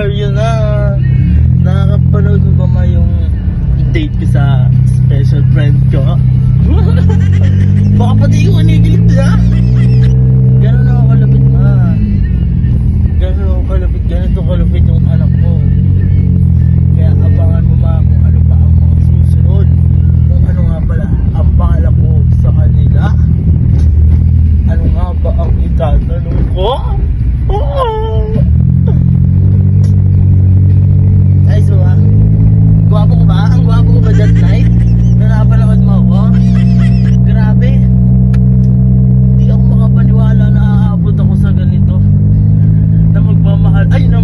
Mario na. Nakakapanood mo ba ma yung date ko sa special friend ko? Baka pati yung anigilit na. Gano'n ako kalapit ma. Gano'n ako kalapit. Ganito kalapit yung anak ko. Kaya abangan mo ma kung ano pa ang mga susunod. Kung ano nga pala ang bala ko sa kanila. Ano nga ba ang itatanong ko? Ay, so gwapo ko ba? Ang gwapo ko ba that night? Na napanood mo ako? Grabe. Hindi ako makapaniwala na aabot ako sa ganito. Na magmamahal. Ay, na